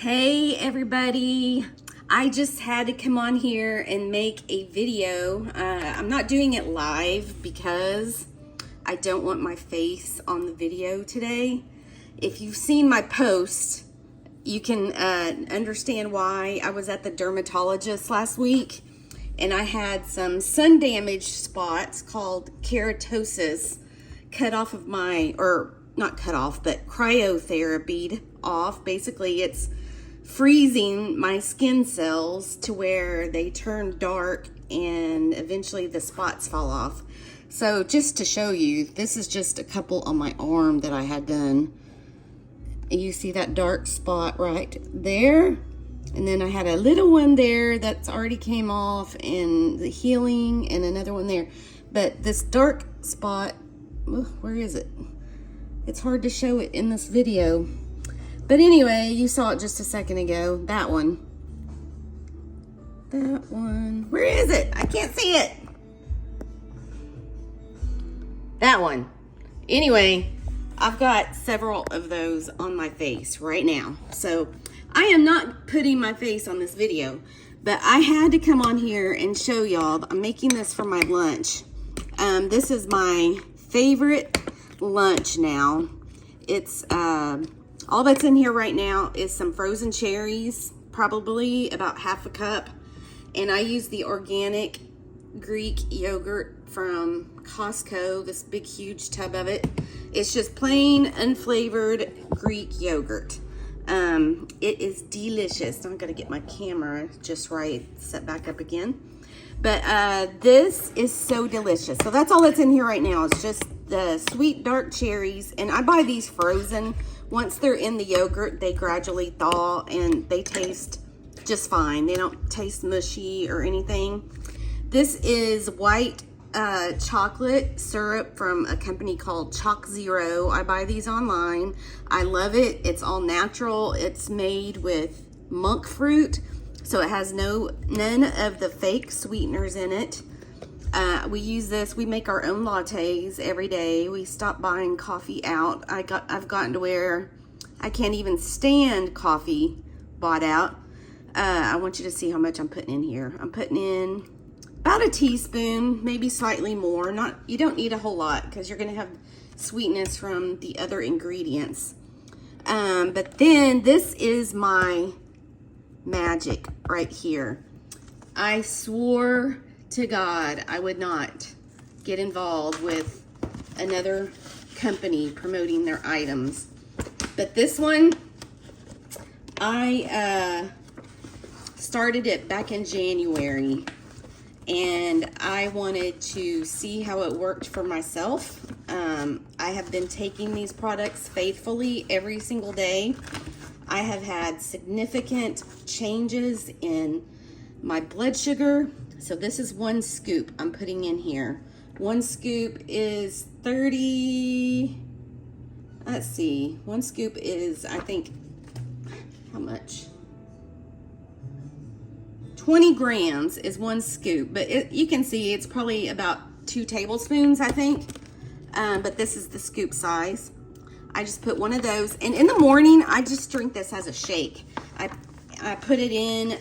Hey everybody, I just had to come on here and make a video. I'm not doing it live because I don't want my face on the video today. If you've seen my post, you can understand why. I was at the dermatologist last week and I had some sun damaged spots called keratosis cut off of my, or not cut off, but cryotherapy off. Basically, it's freezing my skin cells to where they turn dark and eventually the spots fall off. So just to show you, this is just a couple on my arm that I had done. You see that dark spot right there? And then I had a little one there that's already came off and the healing, and another one there. But this dark spot, where is it? It's hard to show it in this video. But anyway, you saw it just a second ago. That one. That one. Where is it? I can't see it. That one. Anyway, I've got several of those on my face right now. So I am not putting my face on this video, but I had to come on here and show y'all. I'm making this for my lunch. This is my favorite lunch now. It's all that's in here right now is some frozen cherries, probably about half a cup, and I use the organic Greek yogurt from Costco, this big huge tub of it. It's just plain unflavored Greek yogurt. It is delicious. I'm gonna get my camera just right, set back up again. But this is so delicious. So that's all that's in here right now. It's just the sweet dark cherries, and I buy these frozen. Once they're in the yogurt, they gradually thaw and they taste just fine. They don't taste mushy or anything. This is white chocolate syrup from a company called Chalk Zero. I buy these online. I love it. It's all natural. It's made with monk fruit, so it has none of the fake sweeteners in it. We use this, we make our own lattes every day. We stop buying coffee out. I've gotten to where I can't even stand coffee bought out. I want you to see how much I'm putting in here. I'm putting in about a teaspoon, maybe slightly more. You don't need a whole lot because you're gonna have sweetness from the other ingredients. But then this is my magic right here. I swore to God I would not get involved with another company promoting their items. But this one, I started it back in January, and I wanted to see how it worked for myself. I have been taking these products faithfully every single day. I have had significant changes in my blood sugar. So this is 1 scoop I'm putting in here. 1 scoop is 30, let's see, 1 scoop is, I think, how much? 20 grams is 1 scoop, but you can see it's probably about 2 tablespoons, I think. But this is the scoop size. I just put one of those, and in the morning, I just drink this as a shake. I put it in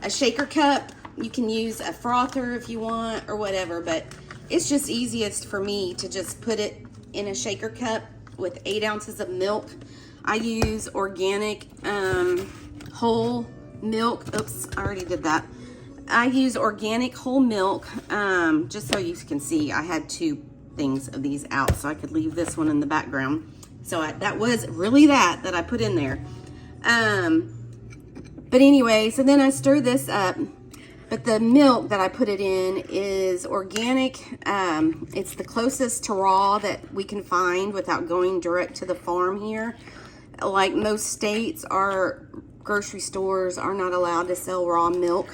a shaker cup. You can use a frother if you want or whatever, but it's just easiest for me to just put it in a shaker cup with 8 ounces of milk. I use organic whole milk. Oops, I already did that. I use organic whole milk. Just so you can see, I had 2 things of these out so I could leave this one in the background. So that was really that I put in there. But anyway, so then I stir this up. But the milk that I put it in is organic. It's the closest to raw that we can find without going direct to the farm here. Like most states, our grocery stores are not allowed to sell raw milk.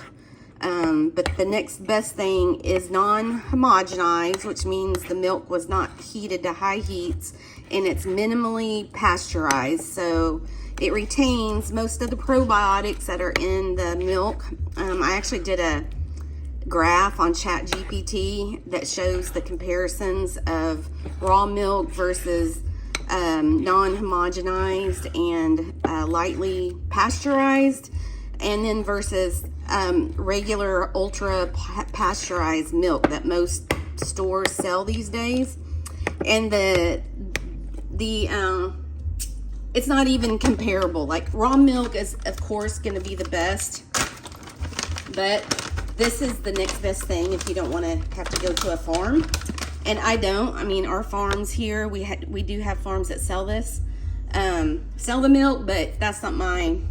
But the next best thing is non-homogenized, which means the milk was not heated to high heats, and it's minimally pasteurized. So it retains most of the probiotics that are in the milk. I actually did a graph on ChatGPT that shows the comparisons of raw milk versus non-homogenized and lightly pasteurized, and then versus regular ultra pasteurized milk that most stores sell these days. And it's not even comparable. Like, raw milk is of course going to be the best, but this is the next best thing if you don't want to have to go to a farm. And I don't. I mean, our farms here, we do have farms that sell this, sell the milk, but that's not mine.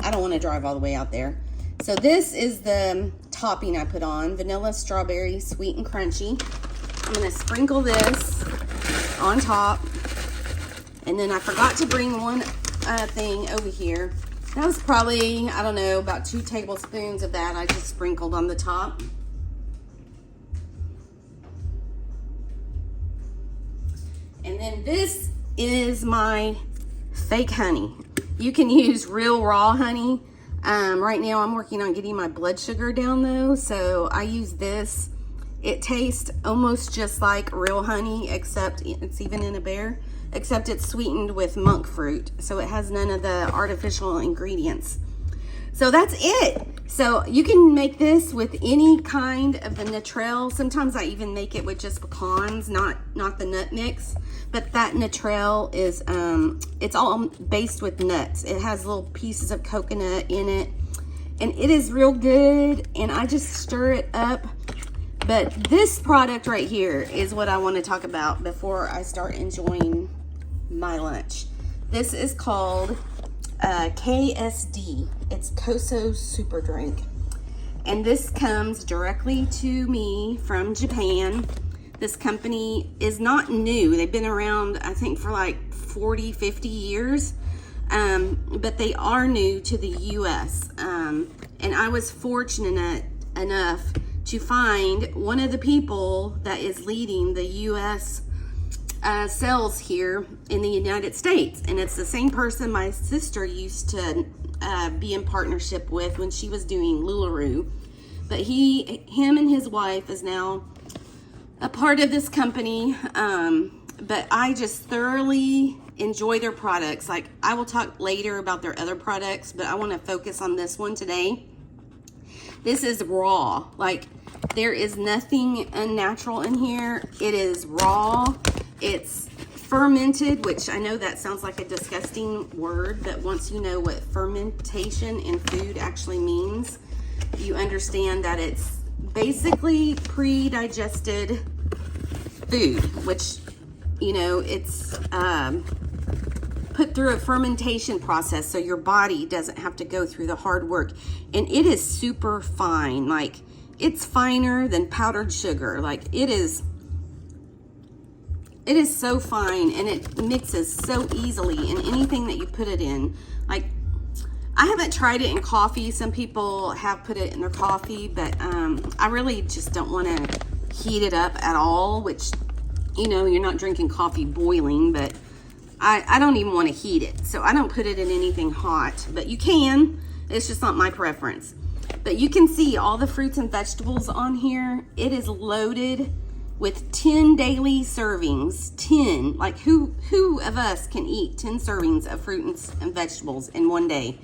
I don't want to drive all the way out there. So this is the topping I put on: vanilla, strawberry, sweet and crunchy. I'm going to sprinkle this on top. And then I forgot to bring one thing over here. That was probably, I don't know, about 2 tablespoons of that I just sprinkled on the top. And then this is my fake honey. You can use real raw honey. Right now I'm working on getting my blood sugar down though, so I use this. It tastes almost just like real honey, except it's even in a bear, except it's sweetened with monk fruit, so it has none of the artificial ingredients. So that's it. So you can make this with any kind of the Natrel. Sometimes I even make it with just pecans, not the nut mix. But that Natrel is, it's all based with nuts. It has little pieces of coconut in it, and it is real good, and I just stir it up. But this product right here is what I want to talk about before I start enjoying my lunch. This is called KSD. It's Koso Super Drink. And this comes directly to me from Japan. This company is not new. They've been around, I think, for like 40, 50 years. But they are new to the US. And I was fortunate enough to find one of the people that is leading the US sales here in the United States. And it's the same person my sister used to be in partnership with when she was doing LuLaRoe. But him and his wife is now a part of this company. But I just thoroughly enjoy their products. Like, I will talk later about their other products, but I want to focus on this one today. This is raw. Like, there is nothing unnatural in here. It is raw. It's fermented, which I know that sounds like a disgusting word, but once you know what fermentation in food actually means, you understand that it's basically pre-digested food, which, you know, it's put through a fermentation process so your body doesn't have to go through the hard work. And it is super fine. Like, it's finer than powdered sugar. Like, it is so fine, and it mixes so easily in anything that you put it in. Like, I haven't tried it in coffee. Some people have put it in their coffee, but I really just don't want to heat it up at all, which, you know, you're not drinking coffee boiling, but I don't even want to heat it. So I don't put it in anything hot, but you can. It's just not my preference. But you can see all the fruits and vegetables on here. It is loaded with 10 daily servings. 10. Like, who of us can eat 10 servings of fruits and vegetables in one day?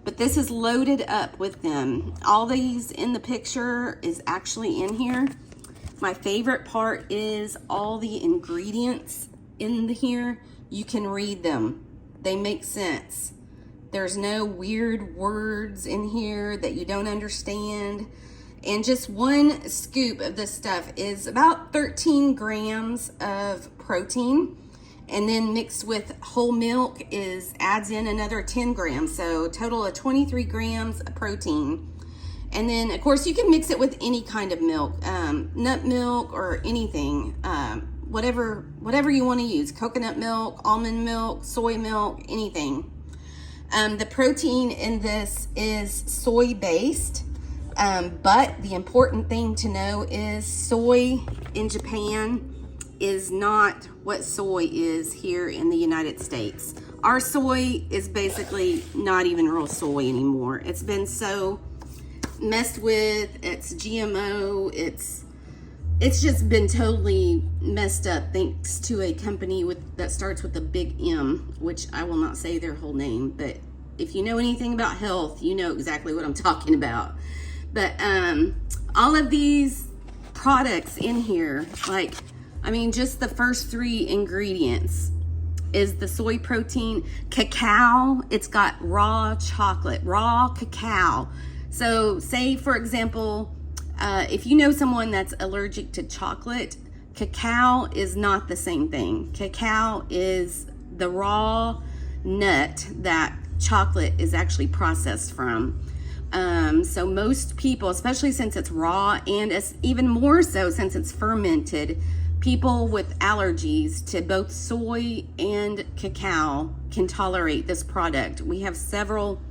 But this is loaded up with them. All these in the picture is actually in here. My favorite part is all the ingredients in here. You can read them. They make sense. There's no weird words in here that you don't understand. And just one scoop of this stuff is about 13 grams of protein. And then mixed with whole milk adds in another 10 grams. So total of 23 grams of protein. And then, of course, you can mix it with any kind of milk, nut milk or anything, whatever you want to use. Coconut milk, almond milk, soy milk, anything. The protein in this is soy-based, but the important thing to know is soy in Japan is not what soy is here in the United States. Our soy is basically not even real soy anymore. It's been so messed with. It's GMO. It's it's just been totally messed up thanks to a company that starts with a big M, which I will not say their whole name, but if you know anything about health, you know exactly what I'm talking about. But all of these products in here, like, I mean, just the first 3 ingredients is the soy protein, cacao. It's got raw chocolate, raw cacao. So say, for example, if you know someone that's allergic to chocolate, cacao is not the same thing. Cacao is the raw nut that chocolate is actually processed from. So most people, especially since it's raw, and it's even more so since it's fermented, people with allergies to both soy and cacao can tolerate this product. We have several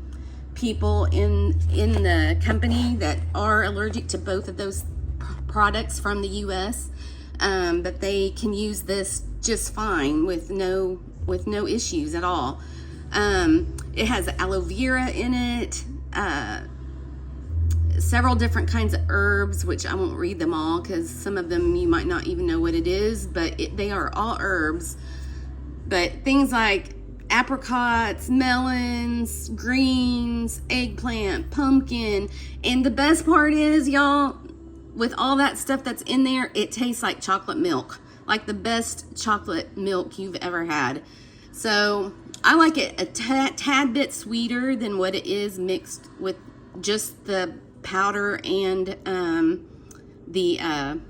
people in the company that are allergic to both of those products from the US, but they can use this just fine with no issues at all. It has aloe vera in it, several different kinds of herbs, which I won't read them all because some of them you might not even know what it is, but they are all herbs. But things like apricots, melons, greens, eggplant, pumpkin, and the best part is, y'all, with all that stuff that's in there, it tastes like chocolate milk, like the best chocolate milk you've ever had. So I like it a tad bit sweeter than what it is mixed with just the powder and the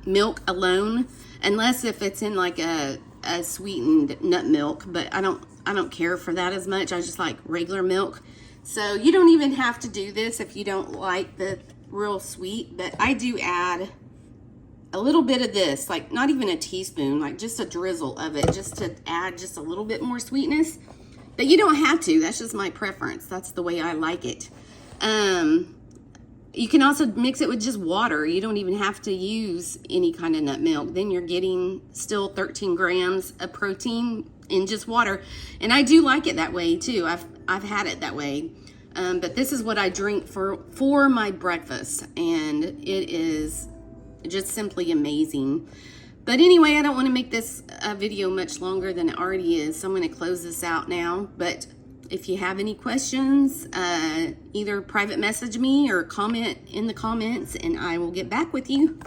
milk alone, unless if it's in like a sweetened nut milk, but I don't care for that as much. I just like regular milk. So you don't even have to do this if you don't like the real sweet, but I do add a little bit of this, like not even a teaspoon, like just a drizzle of it, just to add just a little bit more sweetness. But you don't have to. That's just my preference. That's the way I like it. You can also mix it with just water. You don't even have to use any kind of nut milk. Then you're getting still 13 grams of protein in just water. And I do like it that way too. I've had it that way. But this is what I drink for my breakfast, and it is just simply amazing. But anyway, I don't want to make this video much longer than it already is, so I'm going to close this out now. But if you have any questions, either private message me or comment in the comments, and I will get back with you.